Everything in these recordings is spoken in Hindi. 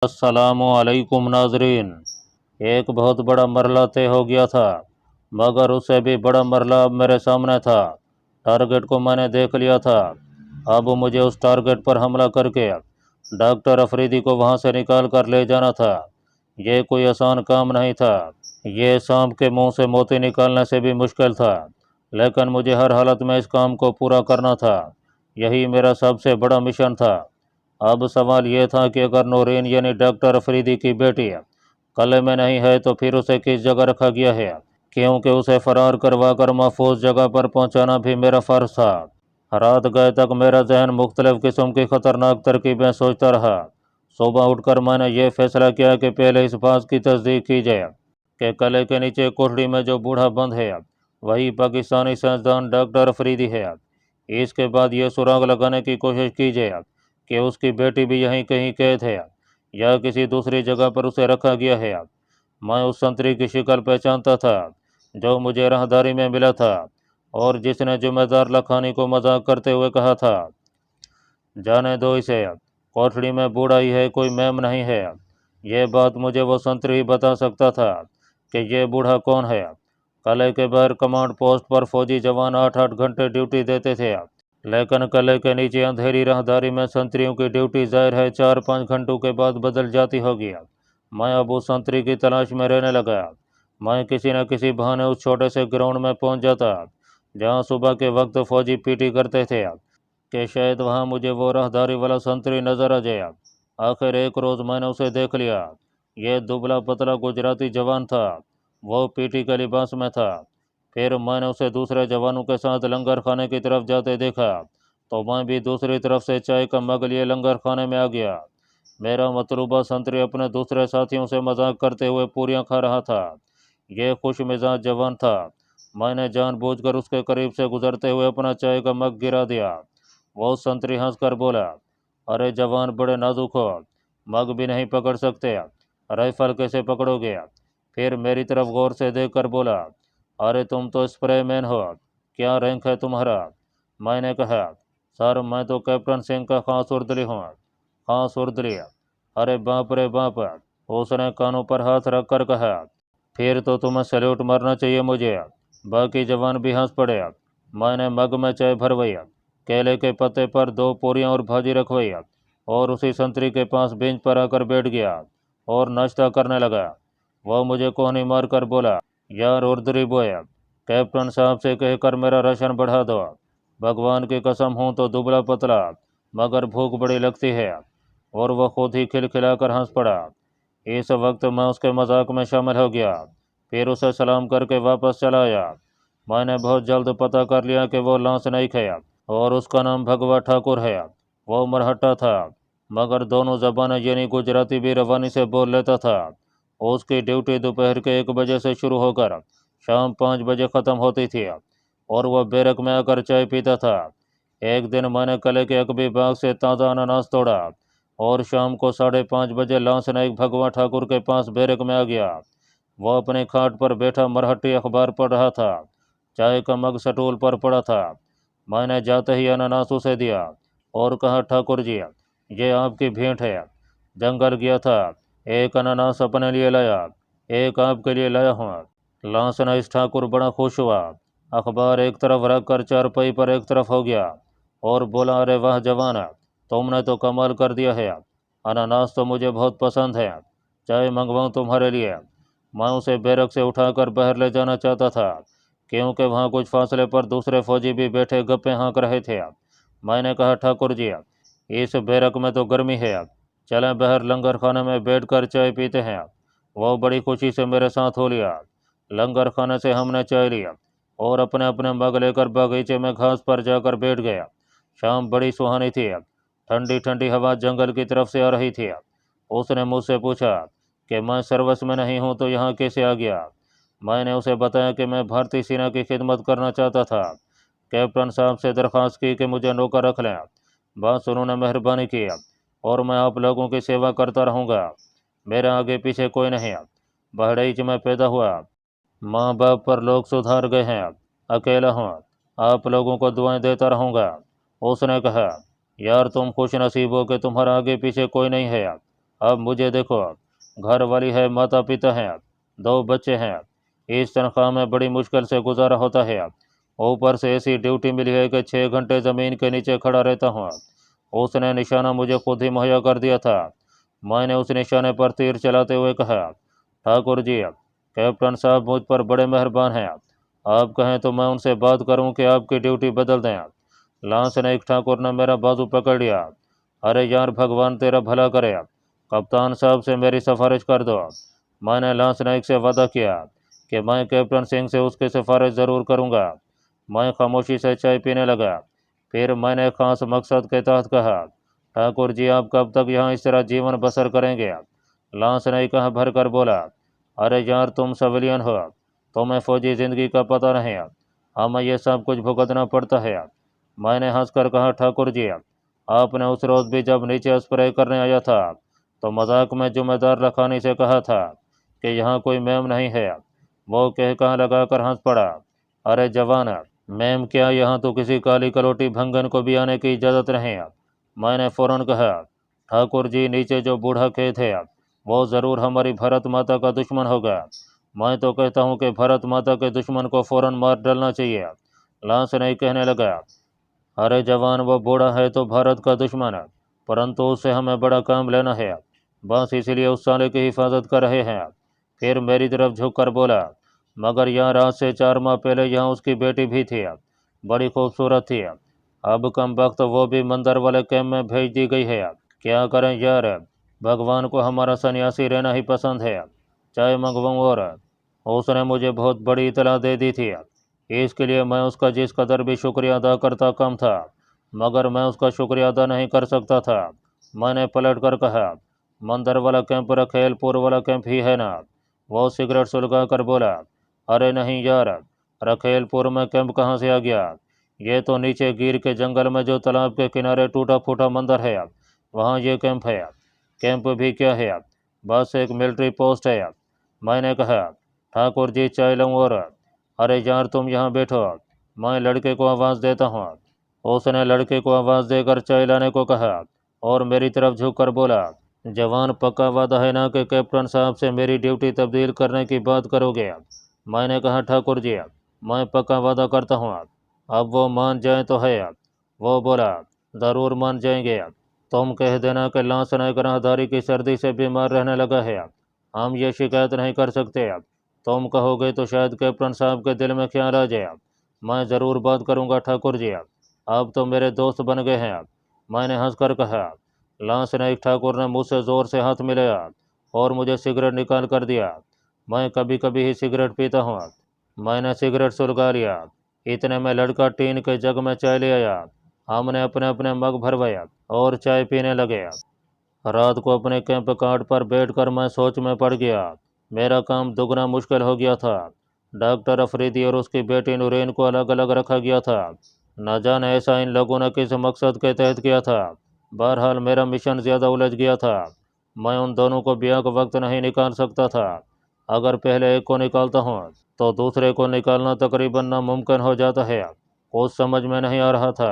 अस्सलामुअलैकुम नाजरीन। एक बहुत बड़ा मरला तय हो गया था, मगर उससे भी बड़ा मरला अब मेरे सामने था। टारगेट को मैंने देख लिया था। अब मुझे उस टारगेट पर हमला करके डॉक्टर अफरीदी को वहां से निकाल कर ले जाना था। ये कोई आसान काम नहीं था। ये सांप के मुंह से मोती निकालने से भी मुश्किल था, लेकिन मुझे हर हालत में इस काम को पूरा करना था। यही मेरा सबसे बड़ा मिशन था। अब सवाल यह था कि अगर नौरीन यानी डॉक्टर अफरीदी की बेटी कल्ले में नहीं है तो फिर उसे किस जगह रखा गया है, क्योंकि उसे फरार करवा कर महफूज जगह पर पहुंचाना भी मेरा फ़र्ज था। रात गए तक मेरा जहन मुख्तलिफ किस्म की ख़तरनाक तरकीबें सोचता रहा। सुबह उठकर मैंने यह फैसला किया कि पहले इस बात की तस्दीक की जाए कि कले के नीचे कोठड़ी में जो बूढ़ा बंद है वही पाकिस्तानी साइंसदान डॉक्टर अफरीदी है। इसके बाद यह सुराग लगाने की कोशिश की जाए कि उसकी बेटी भी यहीं कहीं कैद है या किसी दूसरी जगह पर उसे रखा गया है। मैं उस संतरी की शिकल पहचानता था जो मुझे राहदारी में मिला था और जिसने जुम्मेदार लखानी को मजाक करते हुए कहा था, जाने दो इसे, कोठड़ी में बूढ़ा ही है, कोई मैम नहीं है। यह बात मुझे वो संतरी ही बता सकता था कि यह बूढ़ा कौन है। कले के बाहर कमांड पोस्ट पर फौजी जवान 8-8 घंटे ड्यूटी देते थे, लेकिन कले के नीचे अंधेरी राहदारी में संतरियों की ड्यूटी जाहिर है 4-5 घंटों के बाद बदल जाती होगी। मैं अब उस संतरी की तलाश में रहने लगा। मैं किसी न किसी बहाने उस छोटे से ग्राउंड में पहुंच जाता जहां सुबह के वक्त फौजी पीटी करते थे कि शायद वहां मुझे वो राहदारी वाला संतरी नजर आ जाए। आखिर एक रोज़ मैंने उसे देख लिया। यह दुबला पतला गुजराती जवान था। वो पीटी के लिबास में था। फिर मैंने उसे दूसरे जवानों के साथ लंगर खाने की तरफ जाते देखा, तो मैं भी दूसरी तरफ से चाय का मग लिए लंगर खाने में आ गया। मेरा मतलूबा संतरी अपने दूसरे साथियों से मजाक करते हुए पूरियां खा रहा था। यह खुश मिजाज जवान था। मैंने जानबूझकर उसके करीब से गुजरते हुए अपना चाय का मग गिरा दिया। वो संतरी हंसकर बोला, अरे जवान, बड़े नाजुक हो, मग भी नहीं पकड़ सकते, राइफल कैसे पकड़ोगे? फिर मेरी तरफ गौर से देखकर बोला, अरे तुम तो स्प्रे मैन हो, क्या रैंक है तुम्हारा? मैंने कहा, सर मैं तो कैप्टन सिंह का खास उर्दली हूँ। खास उर्दली? अरे बाप रे बाप, उसने कानों पर हाथ रख कर कहा, फिर तो तुम्हें सैल्यूट मारना चाहिए मुझे। बाकी जवान भी हंस पड़े। मैंने मग में चाय भरवाई, केले के पत्ते पर 2 पूरियां और भाजी रखवाई और उसी संतरी के पास बेंच पर आकर बैठ गया और नाश्ता करने लगा। वह मुझे कोहनी मार कर बोला, यार उर्दरी बॉय, कैप्टन साहब से कहकर मेरा राशन बढ़ा दो। भगवान की कसम हूँ तो दुबला पतला, मगर भूख बड़ी लगती है। और वह खुद ही खिलखिलाकर हंस पड़ा। इस वक्त मैं उसके मजाक में शामिल हो गया, फिर उसे सलाम करके वापस चला आया। मैंने बहुत जल्द पता कर लिया कि वो लांस नाइक है और उसका नाम भगवा ठाकुर है। वो मरहट्टा था, मगर दोनों जबानें यानी गुजराती भी रवानी से बोल लेता था। उसकी ड्यूटी दोपहर के 1 बजे से शुरू होकर शाम 5 बजे ख़त्म होती थी और वह बैरक में आकर चाय पीता था। एक दिन मैंने कले के अकबी बाग से ताज़ा अनानास तोड़ा और शाम को 5:30 बजे लांस नाइक भगवा ठाकुर के पास बैरक में आ गया। वह अपने खाट पर बैठा मरहट्टी अखबार पढ़ रहा था। चाय का मग स्टूल पर पड़ा था। मैंने जाते ही अनानास उसे दिया और कहा, ठाकुर जी, ये आपकी भेंट है। जंगल गया था, एक अनानास अपने लिए लाया, एक आपके लिए लाया हूँ। लांसना इस ठाकुर बड़ा खुश हुआ। अखबार एक तरफ रख कर चारपाई पर एक तरफ हो गया और बोला, अरे वाह जवान, तुमने तो कमाल कर दिया है। अनानास तो मुझे बहुत पसंद है। चाय मंगवाऊँ तुम्हारे लिए? मैं उसे बैरक से उठाकर बाहर ले जाना चाहता था, क्योंकि वहाँ कुछ फासले पर दूसरे फौजी भी बैठे गप्पे हाँक रहे थे। मैंने कहा, ठाकुर जी, इस बैरक में तो गर्मी है, चलें बाहर लंगर खाने में बैठकर चाय पीते हैं। वो बड़ी खुशी से मेरे साथ हो लिया। लंगर खाने से हमने चाय लिया और अपने अपने मग लेकर बगीचे में घास पर जाकर बैठ गया। शाम बड़ी सुहानी थी। ठंडी ठंडी हवा जंगल की तरफ से आ रही थी। उसने मुझसे पूछा कि मैं सर्विस में नहीं हूँ तो यहाँ कैसे आ गया। मैंने उसे बताया कि मैं भारतीय सेना की खिदमत करना चाहता था। कैप्टन साहब से दरख्वास्त की कि मुझे नौकर रख लें। बस उन्होंने मेहरबानी की और मैं आप लोगों की सेवा करता रहूँगा। मेरे आगे पीछे कोई नहीं। बहड़ईच में पैदा हुआ। माँ बाप पर लोग सुधार गए हैं। अकेला हूँ। आप लोगों को दुआएं देता रहूँगा। उसने कहा, यार तुम खुश नसीब हो कि तुम्हारा आगे पीछे कोई नहीं है। अब मुझे देखो, घर वाली है, माता पिता हैं, 2 बच्चे हैं, इस तनख्वाह में बड़ी मुश्किल से गुजारा होता है। ऊपर से ऐसी ड्यूटी मिली है कि 6 घंटे ज़मीन के नीचे खड़ा रहता हूँ। उसने निशाना मुझे खुद ही मुहैया कर दिया था। मैंने उस निशाने पर तीर चलाते हुए कहा, ठाकुर जी, कैप्टन साहब मुझ पर बड़े मेहरबान हैं, आप कहें तो मैं उनसे बात करूं कि आपकी ड्यूटी बदल दें। लांस नाइक ठाकुर ने मेरा बाजू पकड़ लिया। अरे यार, भगवान तेरा भला करे, कप्तान साहब से मेरी सिफारिश कर दो। मैंने लांस नाइक से वादा किया कि मैं कैप्टन सिंह से उसकी सिफारिश ज़रूर करूंगा। मैं खामोशी से चाय पीने लगा। फिर मैंने खास मकसद के तहत कहा, ठाकुर जी, आप कब तक यहाँ इस तरह जीवन बसर करेंगे? लांस नाइक कहा भर कर बोला, अरे यार, तुम सिविलियन हो, तुम्हें फौजी ज़िंदगी का पता नहीं, हमें ये सब कुछ भुगतना पड़ता है। मैंने हंसकर कहा, ठाकुर जी, आपने उस रोज़ भी जब नीचे स्प्रे करने आया था तो मजाक में जुम्मेदार लखानी से कहा था कि यहाँ कोई मैम नहीं है। वो कह कहाँ लगाकर हंस पड़ा। अरे जवान, मैम क्या, यहाँ तो किसी काली कलोटी भंगन को भी आने की इजाज़त नहीं। मैंने फौरन कहा, ठाकुर जी, नीचे जो बूढ़ा खेत है वो ज़रूर हमारी भारत माता का दुश्मन होगा। मैं तो कहता हूँ कि भारत माता के दुश्मन को फ़ौरन मार डालना चाहिए। लांस नहीं कहने लगा, अरे जवान, वो बूढ़ा है तो भारत का दुश्मन है, परंतु उससे हमें बड़ा काम लेना है, बस इसीलिए उस साले की हिफाजत कर रहे हैं। फिर मेरी तरफ झुक कर बोला, मगर यहाँ आज से 4 माह पहले यहाँ उसकी बेटी भी थी, बड़ी खूबसूरत थी। अब कम वक्त वो भी मंदिर वाले कैंप में भेज दी गई है। क्या करें यार, भगवान को हमारा सन्यासी रहना ही पसंद है। चाय मंगवाऊँ? और उसने मुझे बहुत बड़ी इतला दे दी थी। इसके लिए मैं उसका जिस कदर भी शुक्रिया अदा करता कम था, मगर मैं उसका शुक्रिया अदा नहीं कर सकता था। मैंने पलट कर कहा, मंदिर वाला कैंप रखेलपुर वाला कैंप ही है ना? वो सिगरेट सुलगा कर बोला, अरे नहीं यार, रखेलपुर में कैंप कहाँ से आ गया? ये तो नीचे गिर के जंगल में जो तालाब के किनारे टूटा फूटा मंदिर है, वहाँ ये कैंप है। कैंप भी क्या है, बस एक मिलिट्री पोस्ट है। मैंने कहा, ठाकुर जी, चाय लूँ? और अरे यार, तुम यहाँ बैठो, मैं लड़के को आवाज़ देता हूँ। उसने लड़के को आवाज़ देकर चाय लाने को कहा और मेरी तरफ झुक कर बोला, जवान, पक्का वादा है ना कि कैप्टन साहब से मेरी ड्यूटी तब्दील करने की बात करोगे? मैंने कहा, ठाकुर जी, मैं पक्का वादा करता हूँ, अब वो मान जाए तो है। वो बोला, ज़रूर मान जाएंगे। तुम कह देना कि लांस नायक राहदारी की सर्दी से बीमार रहने लगा है, हम ये शिकायत नहीं कर सकते। तुम कहोगे तो शायद कैप्टन साहब के दिल में ख्याल आ जाए। मैं ज़रूर बात करूँगा ठाकुर जी, आप तो मेरे दोस्त बन गए हैं। मैंने हंसकर कहा। लांस नायक ठाकुर ने मुझसे ज़ोर से हाथ मिलाया और मुझे सिगरेट निकाल कर दिया। मैं कभी कभी ही सिगरेट पीता हूँ। मैंने सिगरेट सुलगा लिया। इतने में लड़का टीन के जग में चाय ले आया। हमने अपने अपने मग भरवाया और चाय पीने लगे। रात को अपने कैंप कार्ड पर बैठकर मैं सोच में पड़ गया। मेरा काम दुगना मुश्किल हो गया था। डॉक्टर अफरीदी और उसकी बेटी नूरेन को अलग अलग रखा गया था। न जाने ऐसा इन लोगों ने किस मकसद के तहत किया था। बहरहाल मेरा मिशन ज़्यादा उलझ गया था। मैं उन दोनों को ब्याह का वक्त नहीं निकाल सकता था। अगर पहले एक को निकालता हूँ तो दूसरे को निकालना तकरीबन नामुमकिन हो जाता है। कुछ समझ में नहीं आ रहा था।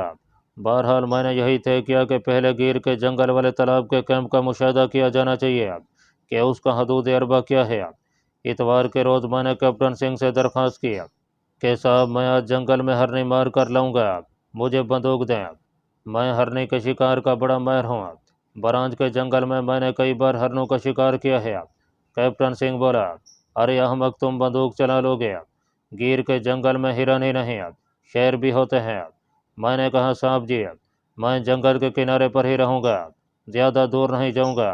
बहरहाल मैंने यही तय किया कि पहले गिर के जंगल वाले तालाब के कैंप का मुशाहिदा किया जाना चाहिए कि उसका हदूद अरबा क्या है। इतवार के रोज़ मैंने कैप्टन सिंह से दरख्वास्त की कि साहब, मैं आज जंगल में हरनी मार कर लाऊंगा, मुझे बंदूक दें। मैं हरनी के शिकार का बड़ा माहिर हूँ। बरांज के जंगल में मैंने कई बार हरनों का शिकार किया है। कैप्टन सिंह बोला, अरे अहमक, तुम बंदूक चला लोगे? गिर के जंगल में हिरन ही नहीं, शेर भी होते हैं। मैंने कहा, साहब जी, मैं जंगल के किनारे पर ही रहूँगा, ज़्यादा दूर नहीं जाऊँगा।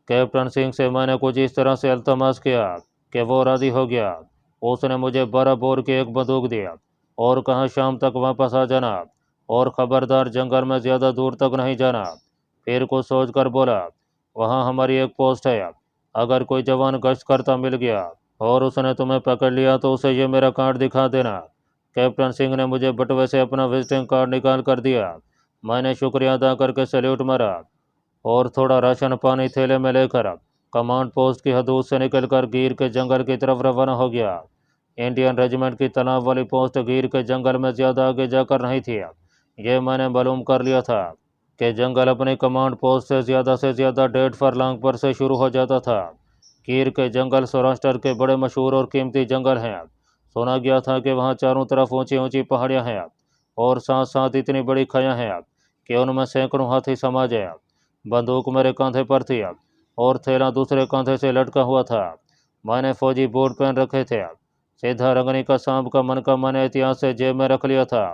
कैप्टन सिंह से मैंने कुछ इस तरह से अल्तमास किया कि वो राज़ी हो गया। उसने मुझे 12 बोर की एक बंदूक दिया और कहा, शाम तक वापस आ जाना और ख़बरदार जंगल में ज़्यादा दूर तक नहीं जाना। फिर कुछ सोच कर बोला, वहाँ हमारी एक पोस्ट है, अगर कोई जवान गश्त करता मिल गया और उसने तुम्हें पकड़ लिया तो उसे ये मेरा कार्ड दिखा देना। कैप्टन सिंह ने मुझे बटुए से अपना विजिटिंग कार्ड निकाल कर दिया। मैंने शुक्रिया अदा करके सैल्यूट मारा और थोड़ा राशन पानी थैले में लेकर कमांड पोस्ट की हदूद से निकलकर गिर के जंगल की तरफ रवाना हो गया। इंडियन रेजिमेंट की तालाब वाली पोस्ट गिर के जंगल में ज़्यादा आगे जाकर नहीं थी। ये मैंने मालूम कर लिया था कि जंगल अपनी कमांड पोस्ट से ज़्यादा 1.5 फरलांग पर से शुरू हो जाता था। गिर के जंगल सौराष्ट्र के बड़े मशहूर और कीमती जंगल हैं। सुना गया था कि वहाँ चारों तरफ ऊंची ऊंची पहाड़ियाँ हैं और साथ साथ इतनी बड़ी खायाँ हैं कि उनमें सैकड़ों हाथी समा जाए। बंदूक मेरे कंधे पर थी और थैला दूसरे कंधे से लटका हुआ था। मैंने फौजी बूट पहन रखे थे। सीधा रंगनी का सांप का मन का मैंने इतिहास से जेब में रख लिया था।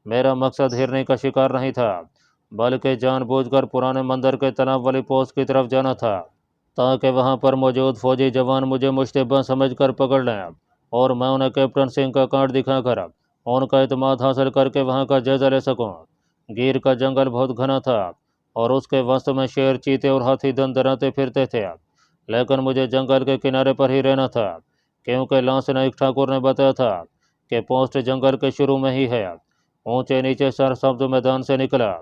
मेरा मकसद हिरनी का शिकार नहीं था, बल्कि जानबूझकर पुराने मंदिर के तालाब वाली पोस्ट की तरफ जाना था, ताकि वहां पर मौजूद फौजी जवान मुझे मुश्तबा समझकर पकड़ लें और मैं उन्हें कैप्टन सिंह का कार्ड दिखाकर उनका इत्मीनान हासिल करके वहां का जायजा ले सकूं। गिर का जंगल बहुत घना था और उसके वसत में शेर, चीते और हाथी दंदराते फिरते थे, लेकिन मुझे जंगल के किनारे पर ही रहना था, क्योंकि लांस नाइक ठाकुर ने बताया था कि पोस्ट जंगल के शुरू में ही है। ऊंचे नीचे सरसब्ज मैदान से निकला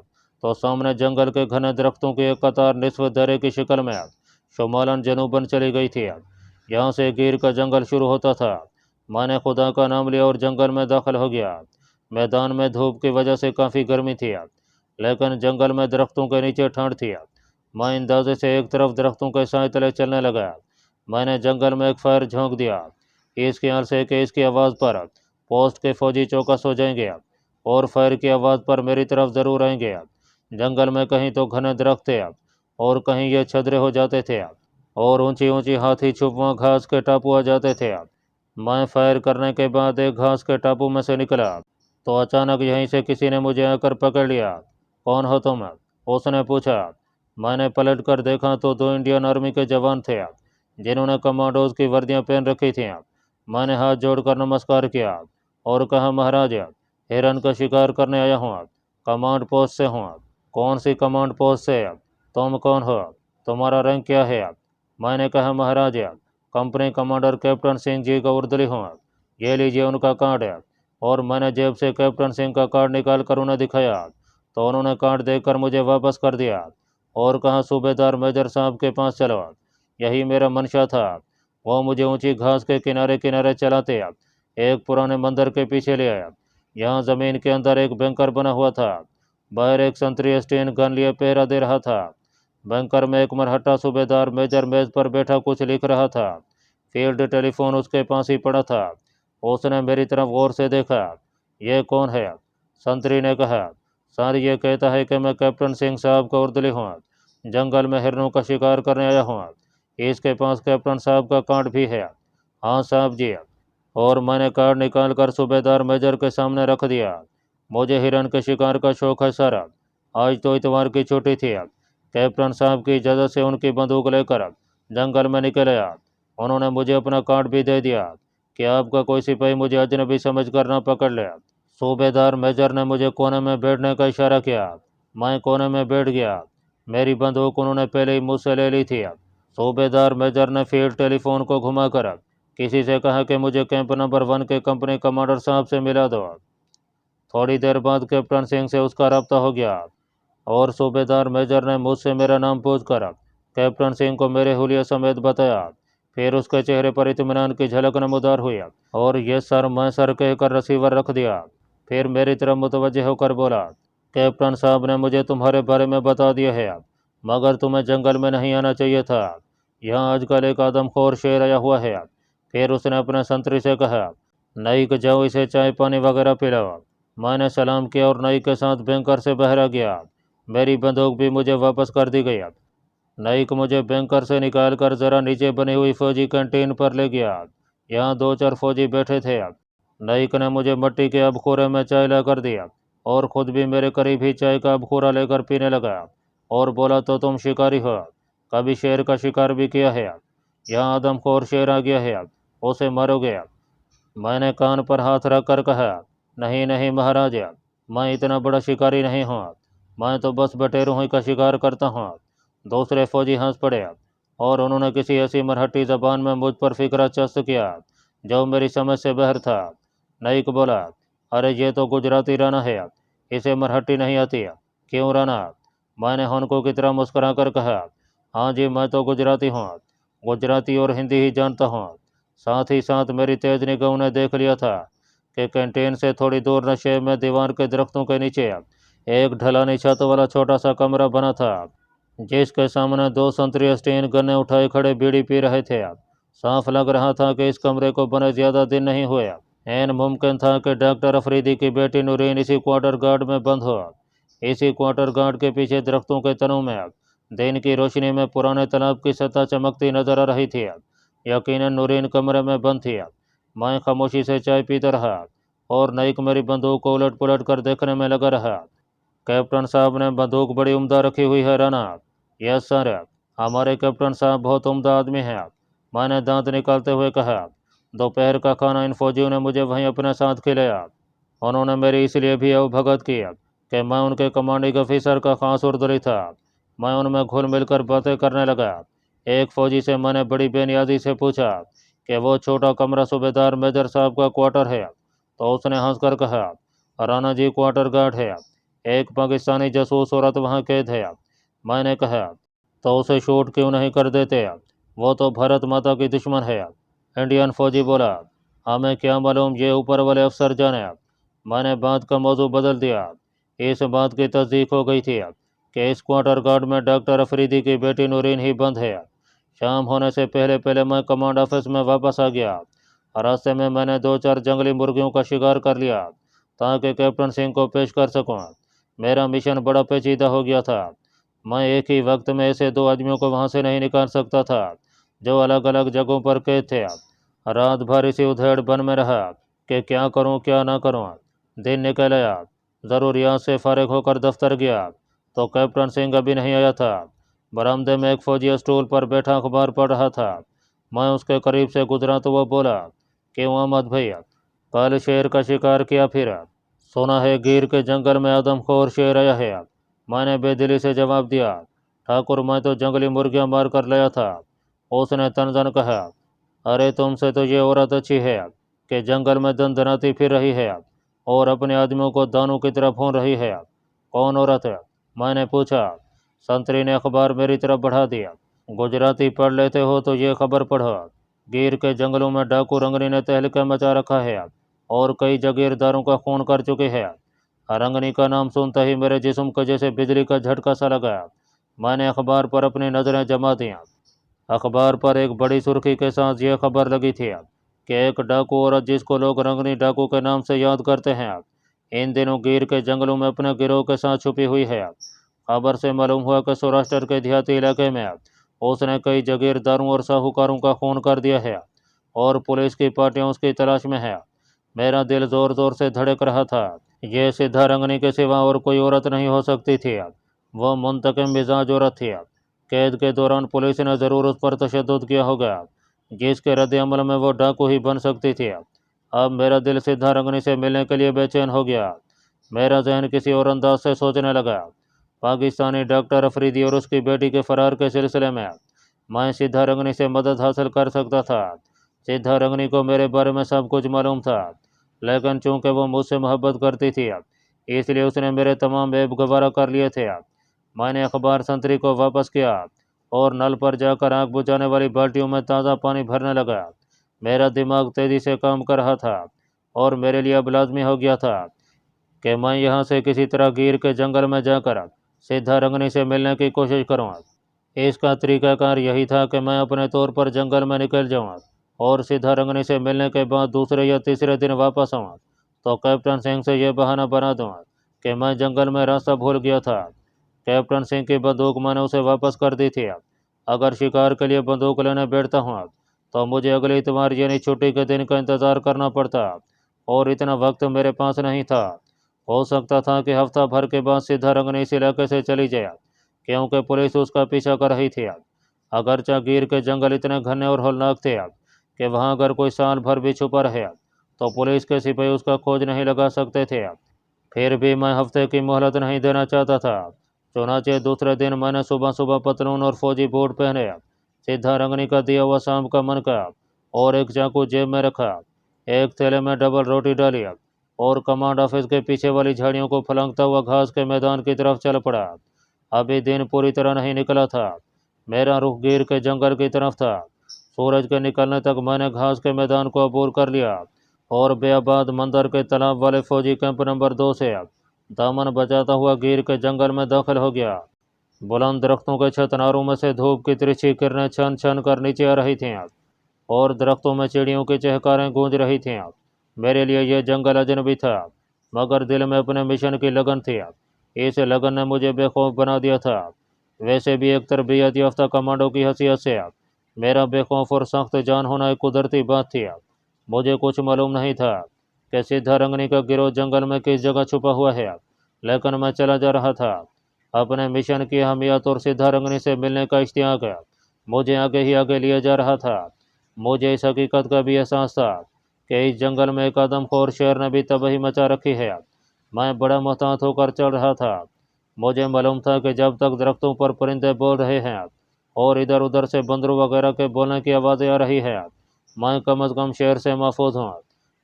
तो सामने जंगल के घने दरख्तों की एक कतार निस्फ दर्रे की शक्ल में शुमालन जनूबन चली गई थी। यहाँ से गिर का जंगल शुरू होता था। मैंने खुदा का नाम लिया और जंगल में दाखिल हो गया। मैदान में धूप की वजह से काफ़ी गर्मी थी, लेकिन जंगल में दरख्तों के नीचे ठंड थी। मैं अंदाजे से एक तरफ दरख्तों के साए तले चलने लगा। मैंने जंगल में एक फायर झोंक दिया, इस ख्याल से कि इसकी आवाज़ पर पोस्ट के फौजी चौकस हो जाएंगे और फायर की आवाज़ पर मेरी तरफ ज़रूर आएंगे। जंगल में कहीं तो घने दरख्त थे और कहीं ये छदरे हो जाते थे और ऊंची ऊंची हाथी छुपवा घास के टापू आ जाते थे। मैं फायर करने के बाद एक घास के टापू में से निकला तो अचानक यहीं से किसी ने मुझे आकर पकड़ लिया। कौन हो तुम? उसने पूछा। मैंने पलट कर देखा तो 2 इंडियन आर्मी के जवान थे जिन्होंने कमांडोज की वर्दियां पहन रखी थीं। मैंने हाथ जोड़कर नमस्कार किया और कहा, महाराज, हिरन का शिकार करने आया हूँ, कमांड पोस्ट से हूँ। कौन सी कमांड पोस्ट से? तुम कौन हो? तुम्हारा रैंक क्या है? मैंने कहा, महाराज, company commander captain Singh ji का उर्दली हूँ। ये लीजिए उनका कार्ड है। और मैंने जेब से कैप्टन सिंह का कार्ड निकाल कर उन्हें दिखाया तो उन्होंने कार्ड देकर मुझे वापस कर दिया और कहा, सूबेदार मेजर साहब के पास चलो। यही मेरा मंशा था। वो मुझे ऊंची घास के किनारे किनारे चलाते एक पुराने मंदिर के पीछे ले आया। यहाँ ज़मीन के अंदर एक बैंकर बना हुआ था। बाहर एक संतरी स्टेन गन लिए पहरा दे रहा था। बैंकर में एक मरहट्टा सूबेदार मेजर मेज पर बैठा कुछ लिख रहा था। फील्ड टेलीफोन उसके पास ही पड़ा था। उसने मेरी तरफ गौर से देखा। ये कौन है? संतरी ने कहा, सर, ये कहता है कि मैं कैप्टन सिंह साहब का उर्दली हूँ, जंगल में हिरनों का शिकार करने आया हूँ। इसके पास कैप्टन साहब का कार्ड भी है। हाँ साहब जी। और मैंने कार्ड निकाल कर सूबेदार मेजर के सामने रख दिया। मुझे हिरन के शिकार का शौक है सर। आज तो इतवार की छुट्टी थी। कैप्टन साहब की इजाज़त से उनकी बंदूक लेकर जंगल में निकल आया। उन्होंने मुझे अपना कार्ड भी दे दिया कि आपका कोई सिपाही मुझे अजनबी समझ कर ना पकड़ ले। सूबेदार मेजर ने मुझे कोने में बैठने का इशारा किया। मैं कोने में बैठ गया। मेरी बंदूक उन्होंने पहले ही मुझसे ले ली थी। सूबेदार मेजर ने फील्ड टेलीफोन को घुमाकर किसी से कहा कि मुझे कैंप नंबर 1 के कंपनी कमांडर साहब से मिला दो। थोड़ी देर बाद कैप्टन सिंह से उसका रब्ता हो गया और सूबेदार मेजर ने मुझसे मेरा नाम पूछकर कैप्टन सिंह को मेरे हुलिया समेत बताया। फिर उसके चेहरे पर इत्मीनान की झलक नमूदार हुई और ये सर, मैं सर कहकर रिसीवर रख दिया। फिर मेरी तरफ मुतवज्जे होकर बोला, कैप्टन साहब ने मुझे तुम्हारे बारे में बता दिया है, मगर तुम्हें जंगल में नहीं आना चाहिए था। यहाँ आजकल एक आदमखोर शेर आया हुआ है। फिर उसने अपने संतरी से कहा, नई को जाओ, इसे चाय पानी वगैरह पिलाओ। मैंने सलाम किया और नई के साथ बैंकर से बाहर आ गया। मेरी बंदूक भी मुझे वापस कर दी गई। नाइक मुझे बैंकर से निकालकर जरा नीचे बनी हुई फौजी कैंटीन पर ले गया। यहाँ 2-4 फौजी बैठे थे। नाइक ने मुझे मिट्टी के अबखोरे में चाय ला कर दिया और खुद भी मेरे करीब ही चाय का अबखोरा लेकर पीने लगा और बोला, तो तुम शिकारी हो, कभी शेर का शिकार भी किया है? यहाँ आदमखोर शेर आ गया है, उसे मारोगे? मैंने कान पर हाथ रख कर कहा, नहीं नहीं महाराज, मैं इतना बड़ा शिकारी नहीं हूँ। मैं तो बस बटेरों ही का शिकार करता हूँ। दूसरे फौजी हंस पड़े और उन्होंने किसी ऐसी मरहट्टी जबान में मुझ पर फिक्रा चस्त किया जो मेरी समझ से बाहर था। नाइक बोला, अरे ये तो गुजराती राना है, इसे मरहट्टी नहीं आती। क्यों राना? मैंने हनको की तरह मुस्कुरा कर कहा, हाँ जी, मैं तो गुजराती हूँ, गुजराती और हिंदी ही जानता हूँ। साथ ही साथ मेरी तेज निगाहों ने देख लिया था कि कैंटीन से थोड़ी दूर नशे में दीवार के दरख्तों के नीचे एक ढलानी छत वाला छोटा सा कमरा बना था, जिसके सामने दो संतरी स्टीन गन्ने उठाए खड़े बीड़ी पी रहे थे। साफ लग रहा था कि इस कमरे को बने ज़्यादा दिन नहीं हुए। ऐन मुमकिन था कि डॉक्टर अफरीदी की बेटी नूरीन इसी क्वार्टर गार्ड में बंद हो। इसी क्वार्टर गार्ड के पीछे दरख्तों के तनों में दिन की रोशनी में पुराने तालाब की सतह चमकती नजर आ रही थी। यकीनन नूरीन कमरे में बंद थी। मैं खामोशी से चाय पीता रहा और नाइक मेरी बंदूक को उलट पुलट कर देखने में लगा रहा। कैप्टन साहब ने बंदूक बड़ी उम्दा रखी हुई है राना। यस सर, हमारे कैप्टन साहब बहुत उम्दा आदमी हैं। मैंने दांत निकालते हुए कहा। दोपहर का खाना इन फौजियों ने मुझे वहीं अपने साथ खिलाया। उन्होंने मेरी इसलिए भी अवभगत की कि मैं उनके कमांडिंग ऑफिसर का खास उर्दरी था। मैं उनमें घुल मिलकर बातें करने लगा। एक फौजी से मैंने बड़ी बेनियादी से पूछा कि वो छोटा कमरा सूबेदार मेजर साहब का क्वार्टर है, तो उसने हंसकर कहा, राणा जी क्वार्टर गार्ड है। एक पाकिस्तानी जासूस औरत वहाँ कैद है। मैंने कहा, तो उसे शूट क्यों नहीं कर देते, वो तो भारत माता की दुश्मन है। इंडियन फौजी बोला, हमें क्या मालूम, ये ऊपर वाले अफसर जाने। मैंने बात का मौजू बदल दिया। इस बात की तस्दीक हो गई थी कि इस क्वार्टर गार्ड में डॉक्टर अफरीदी की बेटी नूरीन ही बंद है। शाम होने से पहले पहले मैं कमांड ऑफिस में वापस आ गया। रास्ते में मैंने 2-4 जंगली मुर्गियों का शिकार कर लिया ताकि कैप्टन सिंह को पेश कर सकूं। मेरा मिशन बड़ा पेचीदा हो गया था। मैं एक ही वक्त में ऐसे 2 आदमियों को वहां से नहीं निकाल सकता था जो अलग अलग जगहों पर कैद थे। रात भर इसी उधेड़ बन में रहा कि क्या करूं क्या ना करूं। दिन निकल आया। ज़रूरियात से फारिग होकर दफ्तर गया तो कैप्टन सिंह अभी नहीं आया था। बरामदे में एक फौजी स्टूल पर बैठा अखबार पढ़ रहा था। मैं उसके करीब से गुजरा तो वह बोला, क्यों अहमद भैया, कल शेर का शिकार किया फिर? सुना है गिर के जंगल में आदमखोर शेर आया है। मैंने बेदिली से जवाब दिया, ठाकुर मैं तो जंगली मुर्गियां मार कर लाया था। उसने तनजन कहा, अरे तुमसे तो ये औरत अच्छी है कि जंगल में दंदनाती फिर रही है और अपने आदमियों को दानों की तरफ भून रही है। कौन औरत है? मैंने पूछा। संतरी ने अखबार मेरी तरफ बढ़ा दिया। गुजराती पढ़ लेते हो तो ये खबर पढ़ो। गिर के जंगलों में डाकू रंगनी ने तहलका मचा रखा है और कई जागीरदारों का खून कर चुके हैं। रंगनी का नाम सुनते ही मेरे जिस्म को जैसे बिजली का झटका सा लगा। मैंने अखबार पर अपनी नज़रें जमा दी। अखबार पर एक बड़ी सुर्खी के साथ यह खबर लगी थी कि एक डाकू औरत जिसको लोग रंगनी डाकू के नाम से याद करते हैं, इन दिनों गिर के जंगलों में अपने गिरोह के साथ छुपी हुई है। खबर से मालूम हुआ कि सौराष्ट्र के देहाती इलाके में उसने कई जागीरदारों और साहूकारों का खून कर दिया है और पुलिस की पार्टियां उसकी तलाश में है। मेरा दिल जोर जोर से धड़क रहा था। ये सिद्धा रंगनी के सिवा और कोई औरत नहीं हो सकती थी। वह मुंतकिम मिजाज औरत थी। कैद के दौरान पुलिस ने ज़रूर उस पर तशद्दुद किया होगा, जिसके रद्द-ए-अमल में वो डाकू ही बन सकती थी। अब मेरा दिल सिद्धा रंगनी से मिलने के लिए बेचैन हो गया। मेरा जहन किसी और अंदाज से सोचने लगा। पाकिस्तानी डॉक्टर अफरीदी और उसकी बेटी के फरार के सिलसिले में मैं सिद्धा रंगनी से मदद हासिल कर सकता था। सिद्धा रंगनी को मेरे बारे में सब कुछ मालूम था, लेकिन चूंकि वो मुझसे मोहब्बत करती थी इसलिए उसने मेरे तमाम ऐब गवारा कर लिए थे। मैंने अखबार संतरी को वापस किया और नल पर जाकर आग बुझाने वाली बाल्टियों में ताज़ा पानी भरने लगा। मेरा दिमाग तेज़ी से काम कर रहा था और मेरे लिए अब लाजमी हो गया था कि मैं यहाँ से किसी तरह गिर के जंगल में जाकर सिद्धा रंगनी से मिलने की कोशिश करूँ। इसका तरीकाकार यही था कि मैं अपने तौर पर जंगल में निकल जाऊँ और सिद्धा रंगनी से मिलने के बाद दूसरे या तीसरे दिन वापस आऊँ तो कैप्टन सिंह से यह बहाना बना दूँ कि मैं जंगल में रास्ता भूल गया था। कैप्टन सिंह की बंदूक मैंने उसे वापस कर दी थी। अगर शिकार के लिए बंदूक लेने बैठता हूँ तो मुझे अगले इतवार यानी छुट्टी के दिन का इंतज़ार करना पड़ता और इतना वक्त मेरे पास नहीं था। हो सकता था कि हफ्ता भर के बाद सिद्धा रंगनी इस इलाके से चली जाए क्योंकि पुलिस उसका पीछा कर रही थी। अगरचा गिर के जंगल इतने घने और होलनाक थे कि वहाँ अगर कोई साल भर भी छुपा रहे तो पुलिस के सिपाही उसका खोज नहीं लगा सकते थे। फिर भी मैं हफ्ते की मोहलत नहीं देना चाहता था। चुनाचे दूसरे दिन मैंने सुबह सुबह पतलून और फौजी बूट पहने, सिद्धा रंगनी का दिया हुआ शाम का मन का और एक चाकू जेब में रखा, एक थैले में डबल रोटी डाली और कमांड ऑफिस के पीछे वाली झाड़ियों को फलंगता हुआ घास के मैदान की तरफ चल पड़ा। अभी दिन पूरी तरह नहीं निकला था। मेरा रुख गिर के जंगल की तरफ था। सूरज के निकलने तक मैंने घास के मैदान को अबूर कर लिया और बेआबाद मंदिर के तालाब वाले फौजी कैंप नंबर 2 से दामन बचाता हुआ गिर के जंगल में दाखिल हो गया। बुलंद दरख्तों के छतनारों में से धूप की तिरछी किरणें छन छन कर नीचे आ रही थीं और दरख्तों में चिड़ियों की चहकारें गूंज रही थीं। मेरे लिए यह जंगल अजनबी था, मगर दिल में अपने मिशन की लगन थी। इस लगन ने मुझे बेखौफ बना दिया था। वैसे भी एक तरबियत याफ्ता कमांडो की हैसियत से मेरा बेखौफ और सख्त जान होना एक कुदरती बात थी। मुझे कुछ मालूम नहीं था कि सिद्धा रंगनी का गिरोह जंगल में किस जगह छुपा हुआ है, लेकिन मैं चला जा रहा था। अपने मिशन की अहमियत और सिद्धा रंगनी से मिलने का इश्तियाक मुझे आगे ही आगे लिए जा रहा था। मुझे इस हकीकत का भी एहसास था कि इस जंगल में एक आदमखोर शेर ने भी तबाही मचा रखी है। मैं बड़ा मोहतात होकर चल रहा था। मुझे मालूम था कि जब तक दरख्तों पर परिंदे बोल रहे हैं और इधर उधर से बंदरों वगैरह के बोलने की आवाज़ें आ रही है, मैं कम अज़ कम शेर से महफूज हूँ,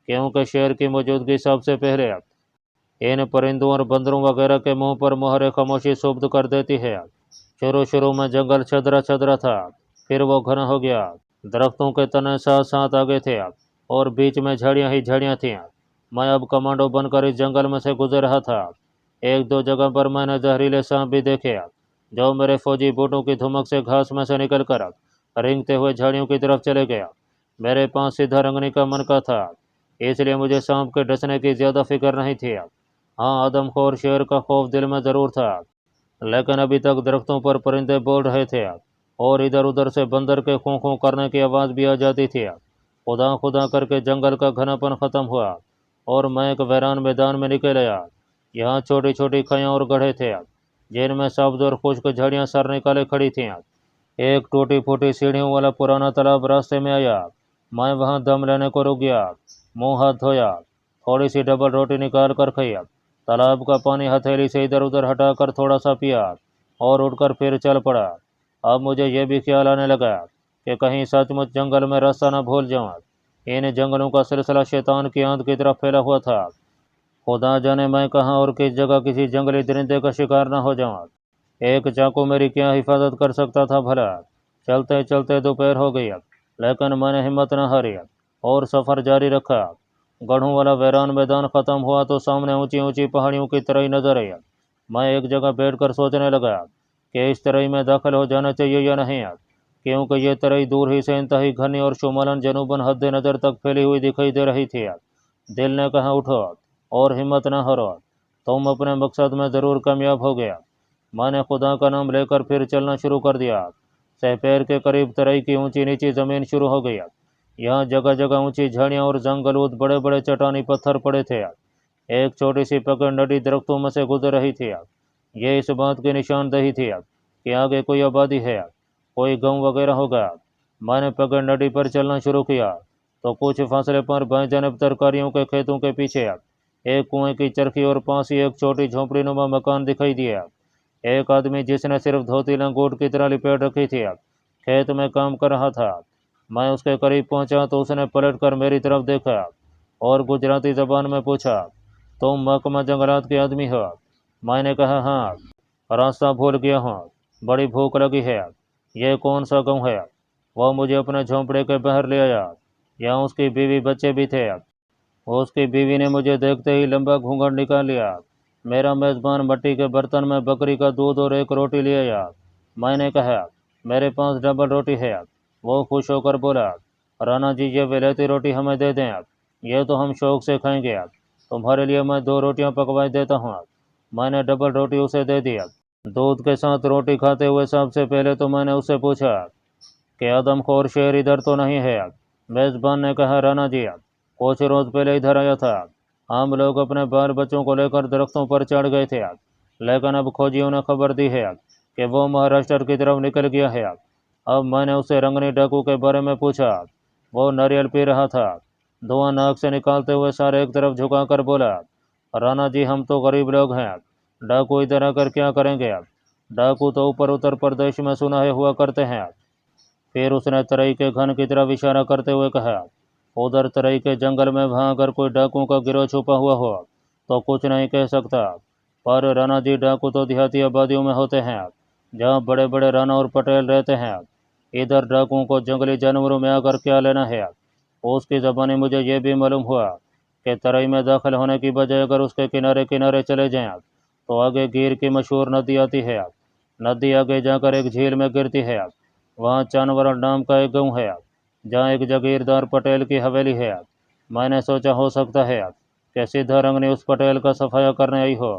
क्योंकि शेर की मौजूदगी सबसे पहले इन परिंदों और बंदरों वगैरह के मुंह पर मोहर खामोशी सुब्ध कर देती है। शुरू शुरू में जंगल छदरा छदरा था, फिर वो घना हो गया। दरख्तों के तने साथ साथ आगे थे और बीच में झाड़ियाँ ही झाड़ियाँ थीं। मैं अब कमांडो बनकर इस जंगल में से गुजर रहा था। एक दो जगह पर मैंने जहरीले सांप भी देखे, जो मेरे फौजी बूटों की धुमक से घास में से निकल कर रेंगते हुए झाड़ियों की तरफ चले गया। मेरे पास सीधा रंगने का मन का था, इसलिए मुझे सांप के डसने की ज़्यादा फिक्र नहीं थी। हाँ, आदमखोर शेर का खौफ दिल में ज़रूर था, लेकिन अभी तक दरख्तों पर परिंदे बोल रहे थे और इधर उधर से बंदर के खों खों करने की आवाज़ भी आ जाती थी। खुदा खुदा करके जंगल का घनापन ख़त्म हुआ और मैं एक वीरान मैदान में निकल आया। यहाँ छोटी छोटी खाइयाँ और गड्ढे थे, जिनमें सब्ज और खुश्क झाड़ियाँ सर निकाले खड़ी थीं। एक टूटी फूटी सीढ़ियों वाला पुराना तालाब रास्ते में आया। मैं वहाँ दम लेने को रुक गया, मुंह हाथ धोया, थोड़ी सी डबल रोटी निकाल कर खाई, तालाब का पानी हथेली से इधर उधर हटाकर थोड़ा सा पिया और उठकर फिर चल पड़ा। अब मुझे यह भी ख्याल आने लगा कि कहीं सचमुच जंगल में रास्ता न भूल जाऊं। इन जंगलों का सिलसिला शैतान की आंत की तरफ फैला हुआ था। खुदा जाने मैं कहाँ और किस जगह किसी जंगली दरिंदे का शिकार न हो जाऊं। एक चाकू मेरी क्या हिफाजत कर सकता था भला। चलते चलते दोपहर हो गई, लेकिन मैंने हिम्मत न हारी और सफ़र जारी रखा। गढ़ों वाला वीरान मैदान ख़त्म हुआ तो सामने ऊंची ऊंची पहाड़ियों की तरह नजर आई। मैं एक जगह बैठकर सोचने लगा कि इस तरह में दाखिल हो जाना चाहिए या नहीं, क्योंकि ये तरह दूर ही से इंतहाई घनी और शुमालन जनूबन हद नज़र तक फैली हुई दिखाई दे रही थी। दिल ने कहा, उठो और हिम्मत न हारो, तुम अपने मकसद में ज़रूर कामयाब हो गया। मैंने खुदा का नाम लेकर फिर चलना शुरू कर दिया। सहपैर के करीब तराई की ऊंची नीची ज़मीन शुरू हो गई। यहाँ जगह जगह ऊंची झाड़ियाँ और जंगलूद बड़े बड़े चट्टानी पत्थर पड़े थे। एक छोटी सी पकड़ नदी दरख्तों में से गुजर रही थी। ये इस बात की निशानदेही थी कि आगे कोई आबादी है, कोई गांव वगैरह होगा। मैंने पकड़ नदी पर चलना शुरू किया तो कुछ फासले पर बाएं जानब तरकारियों के खेतों के पीछे एक कुएं की चरखी और पास ही एक छोटी झोंपड़ी नुमा मकान दिखाई दिया। एक आदमी जिसने सिर्फ धोती लंगोट की तरह लिपेट रखी थी खेत में काम कर रहा था। मैं उसके करीब पहुंचा तो उसने पलट कर मेरी तरफ देखा और गुजराती जबान में पूछा, तुम महकमा जंगलात के आदमी हो? मैंने कहा, हाँ, रास्ता भूल गया हूँ, बड़ी भूख लगी है। यह कौन सा गाँव है? वह मुझे अपने झोंपड़े के बाहर ले आया। यहाँ उसकी बीवी बच्चे भी थे। उसकी बीवी ने मुझे देखते ही लंबा घूंघट निकाल लिया। मेरा मेज़बान मिट्टी के बर्तन में बकरी का दूध और एक रोटी ले आया। मैंने कहा, मेरे पास डबल रोटी है। वो खुश होकर बोला, राणा जी, ये विलायती रोटी हमें दे दें, ये तो हम शौक से खाएंगे। तुम्हारे लिए मैं दो रोटियां पकवाई देता हूँ। मैंने डबल रोटी उसे दे दिया। दूध के साथ रोटी खाते हुए सबसे पहले तो मैंने उससे पूछा कि आदमखोर शेर इधर तो नहीं है? मेज़बान ने कहा, राणा जी, कुछ रोज पहले इधर आया था। हम लोग अपने बाल बच्चों को लेकर दरख्तों पर चढ़ गए थे, लेकिन अब खोजियों ने खबर दी है कि वो महाराष्ट्र की तरफ निकल गया है। अब मैंने उससे रंगनी डाकू के बारे में पूछा। वो नारियल पी रहा था, धुआं नाक से निकालते हुए सारे एक तरफ झुकाकर बोला, राणा जी, हम तो गरीब लोग हैं, डाकू इधर आकर क्या करेंगे? डाकू तो ऊपर उत्तर प्रदेश में सुनाहे हुआ करते हैं। फिर उसने तराई के घन की तरफ इशारा करते हुए कहा, उधर तराई के जंगल में वहाँ अगर कोई डाकुओं का गिरोह छुपा हुआ हो तो कुछ नहीं कह सकता, पर राणा जी, डाकू तो देहाती आबादियों में होते हैं, जहाँ बड़े बड़े राणा और पटेल रहते हैं। इधर डाकुओं को जंगली जानवरों में आकर क्या लेना है? उसकी ज़बानी मुझे यह भी मालूम हुआ कि तराई में दाखिल होने की बजाय अगर उसके किनारे किनारे चले जाएं तो आगे गिर की मशहूर नदी आती है। नदी आगे जाकर एक झील में गिरती है। वहाँ चानवरा नाम का एक गाँव है जहाँ एक जागीरदार पटेल की हवेली है। मैंने सोचा हो सकता है कि सीधा रंगनी उस पटेल का सफाया करने आई हो।